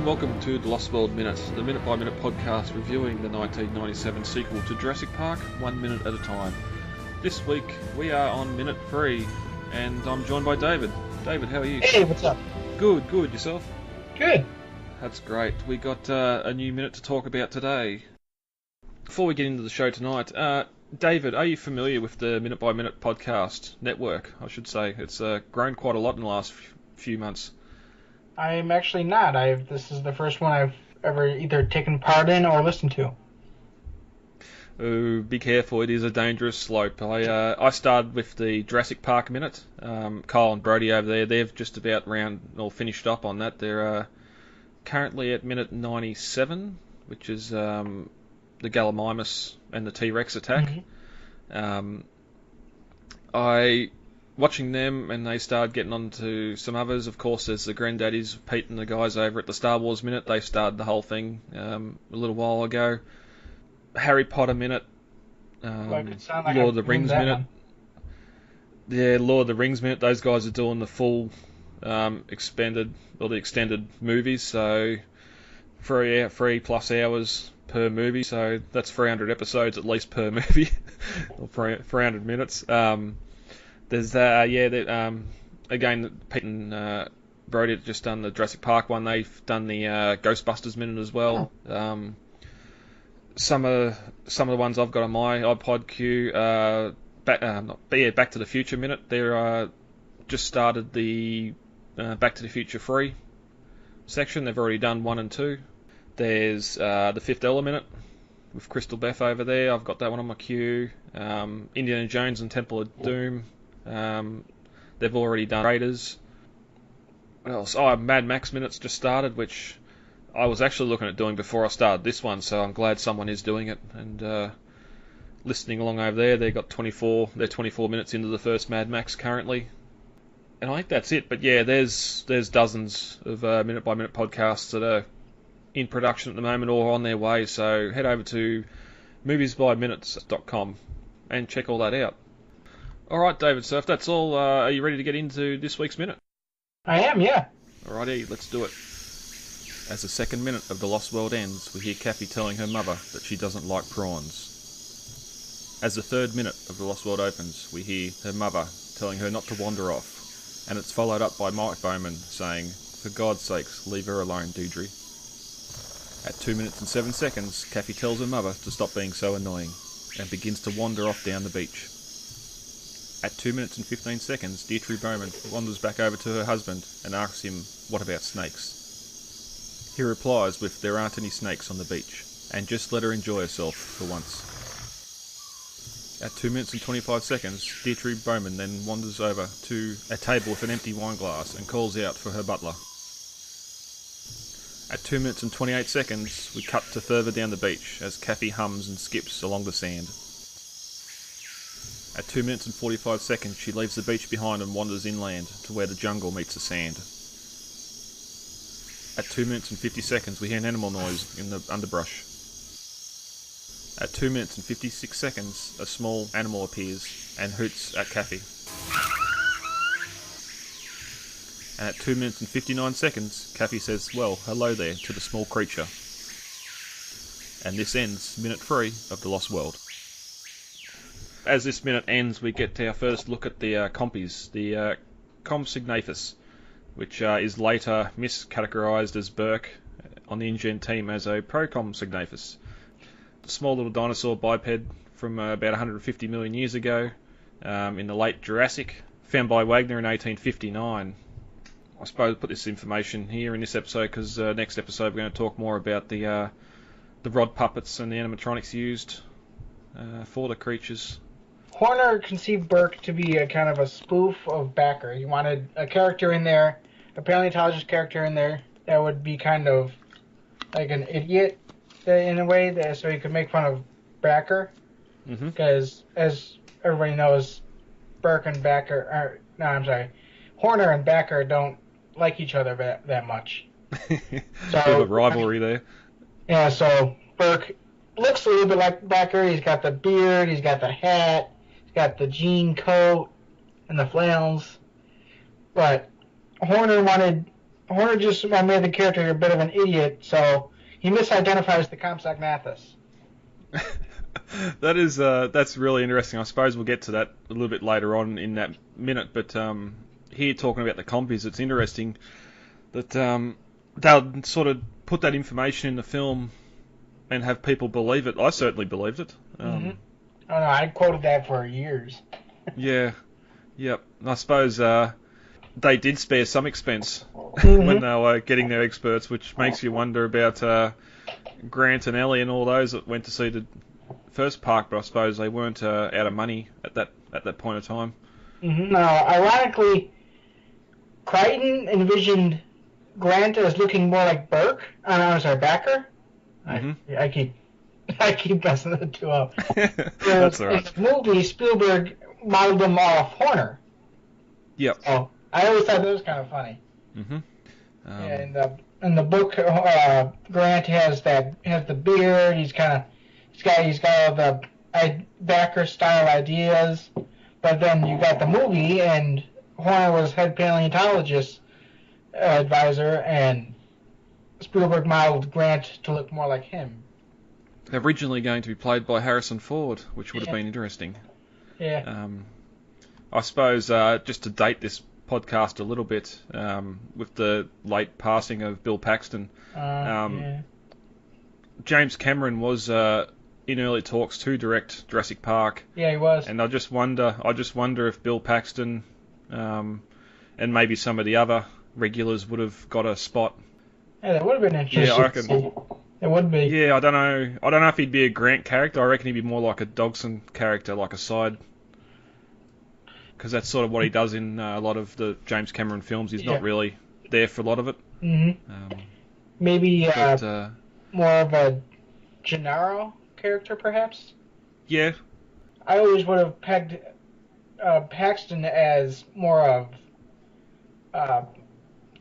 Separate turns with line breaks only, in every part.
welcome to the Lost World Minutes, the minute-by-minute podcast reviewing the 1997 sequel to Jurassic Park, 1 minute at a time. This week we are on minute 3, and I'm joined by David. David, how are you?
Hey, what's up?
Good. Yourself?
Good.
That's great. We got a new minute to talk about today. Before we get into the show tonight, David, are you familiar with the minute-by-minute podcast network, I should say? It's grown quite a lot in the last few months.
I'm actually not. This is the first one I've ever either taken part in or listened to.
Oh, be careful, it is a dangerous slope. I started with the Jurassic Park minute. Kyle and Brody over there, they've just about finished up on that. They're currently at minute 97, which is the Gallimimus and the T-Rex attack. Mm-hmm. Watching them, and they started getting on to some others. Of course, there's the Granddaddies, Pete and the guys over at the Star Wars Minute. They started the whole thing a little while ago. Harry Potter Minute,
Lord
of the Rings Minute. Yeah, Lord of the Rings Minute. Those guys are doing the full extended movies, so 3 plus hours per movie. So that's 300 episodes at least per movie, or 300 minutes. There's that, again, Pete and Brody have just done the Jurassic Park one. They've done the Ghostbusters minute as well. Some of the ones I've got on my iPod queue, Back to the Future minute. They're just started the Back to the Future 3 section. They've already done 1 and 2. There's the Fifth Element with Crystal Beth over there. I've got that one on my queue. Indiana Jones and Temple of Doom. They've already done Raiders. What else? Mad Max minutes just started, which I was actually looking at doing before I started this one, so I'm glad someone is doing it and listening along over there. They're 24 minutes into the first Mad Max currently, and I think that's it. But yeah, there's dozens of minute by minute podcasts that are in production at the moment or on their way. So head over to moviesbyminutes.com and check all that out. All right, David, so if that's all, are you ready to get into this week's minute?
I am, yeah.
Alrighty, let's do it. As the second minute of The Lost World ends, we hear Kathy telling her mother that she doesn't like prawns. As the third minute of The Lost World opens, we hear her mother telling her not to wander off, and it's followed up by Mike Bowman saying, "For God's sakes, leave her alone, Deirdre." At 2 minutes and 7 seconds, Kathy tells her mother to stop being so annoying, and begins to wander off down the beach. At 2 minutes and 15 seconds, Deirdre Bowman wanders back over to her husband and asks him, "What about snakes?" He replies with, "There aren't any snakes on the beach, and just let her enjoy herself for once." At 2 minutes and 25 seconds, Deirdre Bowman then wanders over to a table with an empty wine glass and calls out for her butler. At 2 minutes and 28 seconds, we cut to further down the beach as Kathy hums and skips along the sand. At 2 minutes and 45 seconds, she leaves the beach behind and wanders inland to where the jungle meets the sand. At 2 minutes and 50 seconds, we hear an animal noise in the underbrush. At 2 minutes and 56 seconds, a small animal appears and hoots at Kathy. And at 2 minutes and 59 seconds, Kathy says, "Well, hello there," to the small creature. And this ends minute 3 of The Lost World. As this minute ends, we get our first look at the Compys, the Compsognathus, which is later miscategorised as Burke on the InGen team as a Procompsognathus. A small little dinosaur biped from about 150 million years ago in the late Jurassic, found by Wagner in 1859. I suppose I'll put this information here in this episode because next episode we're going to talk more about the rod puppets and the animatronics used for the creatures.
Horner conceived Burke to be a kind of a spoof of Backer. He wanted a character in there, a paleontologist character in there, that would be kind of like an idiot in a way, so he could make fun of Backer. Because, as everybody knows, Horner and Backer don't like each other that much.
So, a rivalry there.
Yeah, so Burke looks a little bit like Backer. He's got the beard, he's got the hat, he's got the jean coat and the flannels. But Horner wanted Horner just made the character a bit of an idiot, so he misidentifies the Comstock Mathis.
That's really interesting. I suppose we'll get to that a little bit later on in that minute. But here talking about the Compys, it's interesting that they'll sort of put that information in the film and have people believe it. I certainly believed it.
Oh no, I quoted that for years.
Yeah, yep. And I suppose they did spare some expense when they were getting their experts, which makes you wonder about Grant and Ellie and all those that went to see the first park, but I suppose they weren't out of money at that point of time.
No, ironically, Crichton envisioned Grant as looking more like Burke. I'm sorry, Backer. I keep messing the two up.
That's all right.
In the movie, Spielberg modeled them off Horner.
Yep.
So I always thought that was kind of funny. And in the book, Grant has the beard. He's got all the Backer style ideas. But then you got the movie, and Horner was head paleontologist advisor, and Spielberg modeled Grant to look more like him.
Originally going to be played by Harrison Ford, which would have been interesting.
Yeah.
I suppose just to date this podcast a little bit, with the late passing of Bill Paxton, James Cameron was in early talks to direct Jurassic Park.
Yeah, he was.
And I just wonder if Bill Paxton and maybe some of the other regulars would have got a spot.
Yeah, that would have been interesting.
Yeah, I reckon.
It would be.
Yeah, I don't know if he'd be a Grant character. I reckon he'd be more like a Dodgson character, like a side. Because that's sort of what he does in a lot of the James Cameron films. He's not really there for a lot of it.
Maybe more of a Gennaro character, perhaps?
Yeah.
I always would have pegged Paxton as more of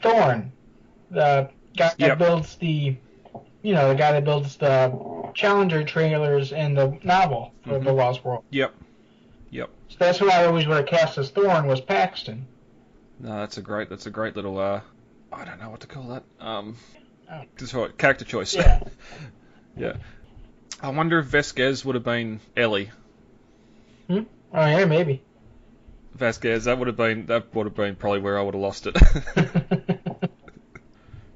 Thorne, the guy that builds the Challenger trailers in the novel for The Lost World.
Yep.
So that's who I always would have cast as Thorne, was Paxton.
No, that's a great little I don't know what to call that. Character choice.
Yeah.
Yeah. I wonder if Vasquez would have been Ellie.
Oh yeah, maybe.
Vasquez, that would have been probably where I would have lost it.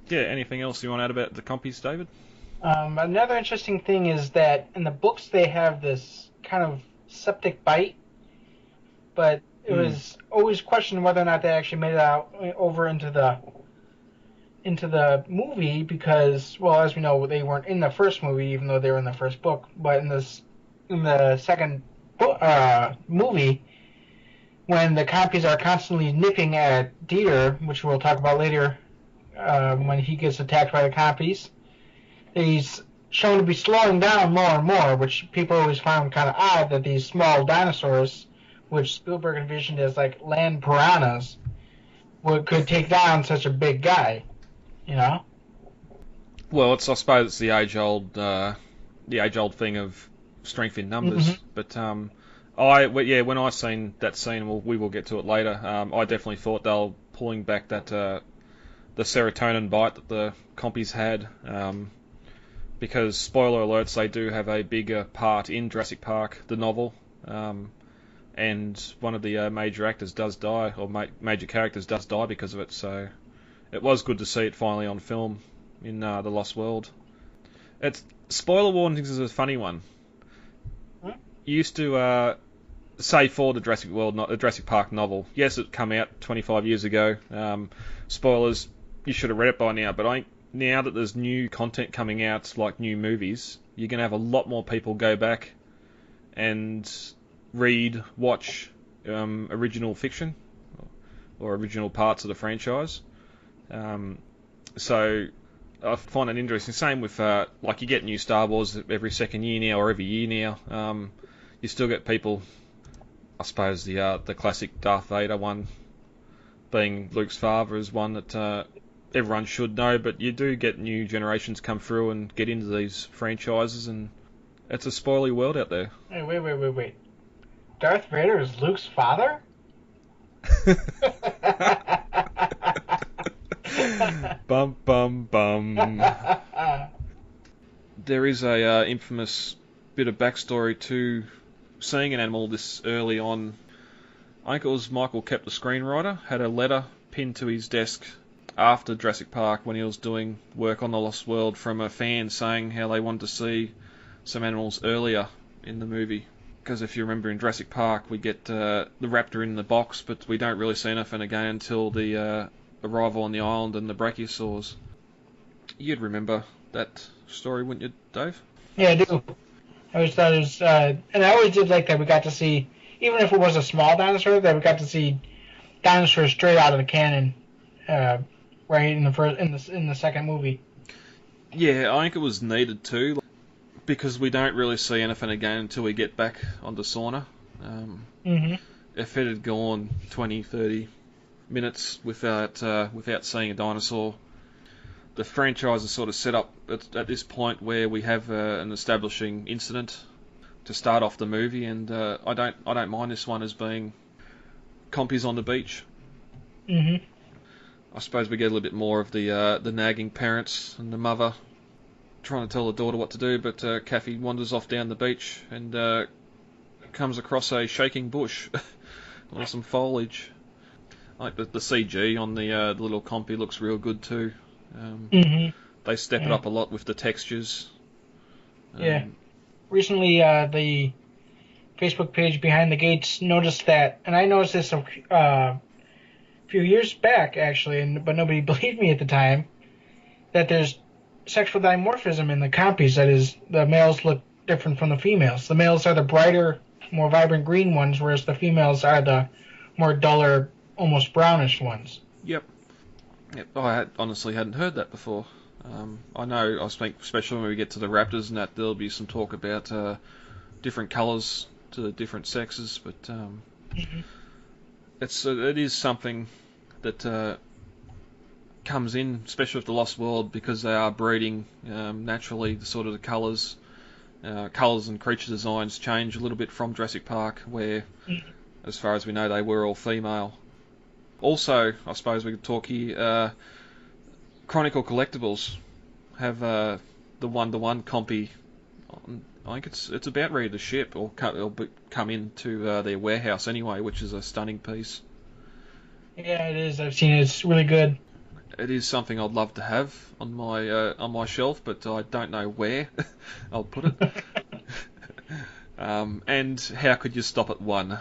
Yeah, anything else you want to add about the Compys, David?
Another interesting thing is that in the books they have this kind of septic bite, but it was always questioned whether or not they actually made it out over into the movie because, well, as we know, they weren't in the first movie, even though they were in the first book. But in the second movie, when the Compys are constantly nipping at Dieter, which we'll talk about later, when he gets attacked by the Compys, he's shown to be slowing down more and more, which people always found kind of odd that these small dinosaurs, which Spielberg envisioned as like land piranhas, could take down such a big guy, you know?
Well, I suppose it's the age-old thing of strength in numbers. But when I seen that scene, we will get to it later. I definitely thought they were pulling back that the serotonin bite that the Compys had. Because, spoiler alerts, they do have a bigger part in Jurassic Park, the novel, and one of the major actors does die, or major characters does die because of it, so it was good to see it finally on film in The Lost World. Spoiler warnings is a funny one. You used to say for the Jurassic Park novel, yes, it came out 25 years ago, spoilers, you should have read it by now, but now that there's new content coming out, like new movies, you're going to have a lot more people go back and watch original fiction or original parts of the franchise. So I find it interesting. Same with like you get new Star Wars every second year now or every year now. You still get people. I suppose the classic Darth Vader one, being Luke's father, is one that everyone should know. But you do get new generations come through and get into these franchises, and it's a spoily world out there.
Hey, wait. Darth Vader is Luke's father?
Bum bum bum. There is a infamous bit of backstory to seeing an animal this early on. I think it was Michael Kep, the screenwriter, had a letter pinned to his desk after Jurassic Park when he was doing work on The Lost World from a fan saying how they wanted to see some animals earlier in the movie. Because if you remember in Jurassic Park we get the raptor in the box, but we don't really see anything again until the arrival on the island and the brachiosaurs. You'd remember that story, wouldn't you, Dave?
Yeah, I do. I always thought it was, and I always did like that we got to see, even if it was a small dinosaur, that we got to see dinosaurs straight out of the canon, right in the second movie.
Yeah, I think it was needed too, because we don't really see anything again until we get back onto Sauna. If it had gone 20, 30 minutes without seeing a dinosaur, the franchise is sort of set up at this point where we have an establishing incident to start off the movie, and I don't mind this one as being Compys on the beach. I suppose we get a little bit more of the nagging parents and the mother trying to tell the daughter what to do, but Kathy wanders off down the beach and comes across a shaking bush or some foliage. I think the CG on the little Compy looks real good too. They step it up a lot with the textures.
Recently, the Facebook page Behind the Gates noticed that, and I noticed this a few years back actually, but nobody believed me at the time, that there's sexual dimorphism in the Compys. That is, the males look different from the females. The males are the brighter, more vibrant green ones, whereas the females are the more duller, almost brownish ones.
Yep. I honestly hadn't heard that before. I know, I think, especially when we get to the raptors and that, there'll be some talk about different colours to the different sexes, but it is something that comes in, especially with the Lost World, because they are breeding naturally. The sort of the colours and creature designs change a little bit from Jurassic Park, where, as far as we know, they were all female. Also, I suppose we could talk here, Chronicle Collectibles have the one-to-one Compy. I think it's about ready to ship or come into their warehouse anyway, which is a stunning piece.
Yeah, it is. I've seen it. It's really good.
It is something I'd love to have on my shelf, but I don't know where I'll put it. And how could you stop at one?
Oh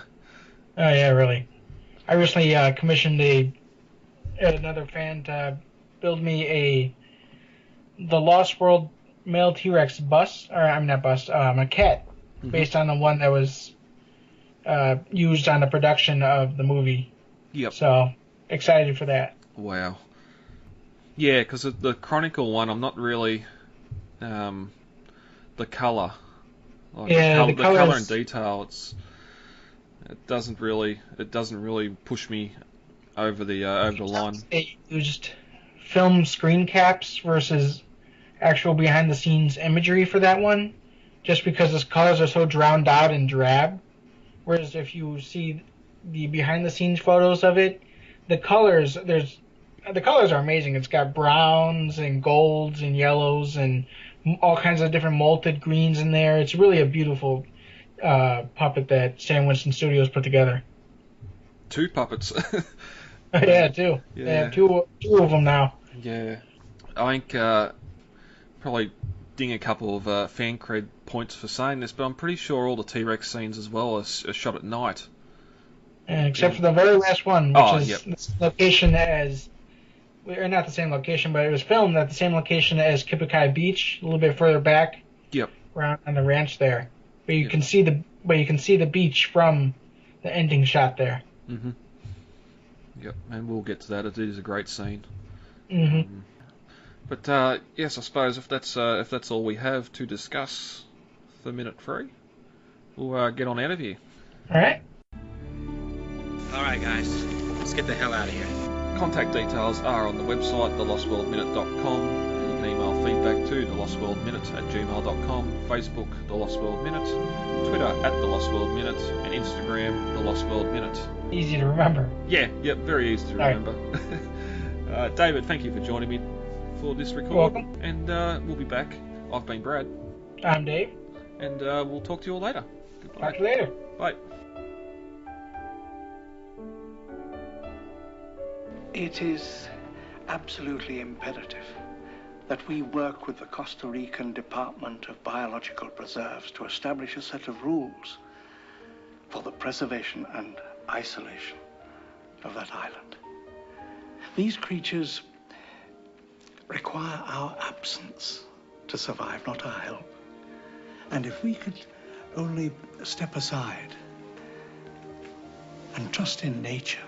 yeah, really. I recently commissioned another fan to build me the Lost World male T-Rex bust, or I'm not bust, maquette, based on the one that was used on the production of the movie.
Yep.
So excited for that.
Wow. Yeah, because the Chronicle one, I'm not really the colour. The colour and detail. It doesn't really push me over the line.
They used film screen caps versus actual behind the scenes imagery for that one, just because the colors are so drowned out and drab. Whereas if you see the behind the scenes photos of it, the colors are amazing. It's got browns and golds and yellows and all kinds of different malted greens in there. It's really a beautiful puppet that Sam Winston Studios put together.
2 puppets.
Yeah, 2. Yeah. They have two of them now.
Yeah. I think probably ding a couple of fan cred points for saying this, but I'm pretty sure all the T-Rex scenes as well are shot at night.
Except for the very last one, which is the location or not the same location, but it was filmed at the same location as Kipikai Beach, a little bit further back.
Yep.
Around on the ranch there, but you can see the beach from the ending shot there.
Yep, and we'll get to that. It is a great scene. But yes, I suppose if that's all we have to discuss for minute 3, we'll get on out of here.
All right.
All right, guys, let's get the hell out of here.
Contact details are on the website, thelostworldminute.com. You can email feedback to thelostworldminute@gmail.com, Facebook, The Lost World Minute, Twitter @TheLostWorldMinute, and Instagram, The Lost World Minute.
Easy to remember.
Yeah, very easy to remember. David, thank you for joining me for this record.
Welcome.
And we'll be back. I've been Brad.
I'm Dave.
And we'll talk to you all later. Goodbye.
Talk to you later.
Bye.
It is absolutely imperative that we work with the Costa Rican Department of Biological Preserves to establish a set of rules for the preservation and isolation of that island. These creatures require our absence to survive, not our help. And if we could only step aside and trust in nature,